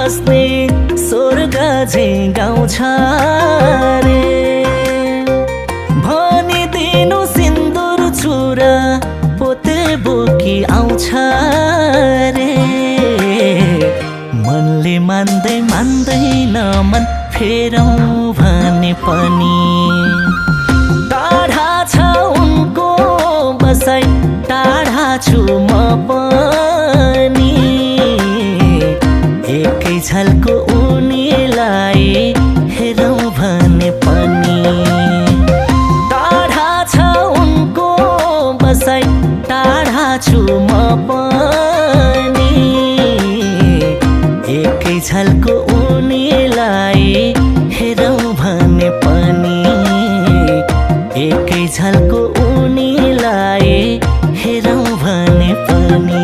बस्ने स्वर्ग झैं गाउँछ रे। भनिदिनु सिन्दुर चुरा पोते बोकी आउँछ रे। मनले मान्दैन मन फेरौँ भने पनि टाढा छ उनको बसाइ टाढा छु म पनि। एकै झल्को उनीलाई हेरौँ भने पनि टाढा छ उनको बसाइ टाढा छु म पनि। एकै झल्को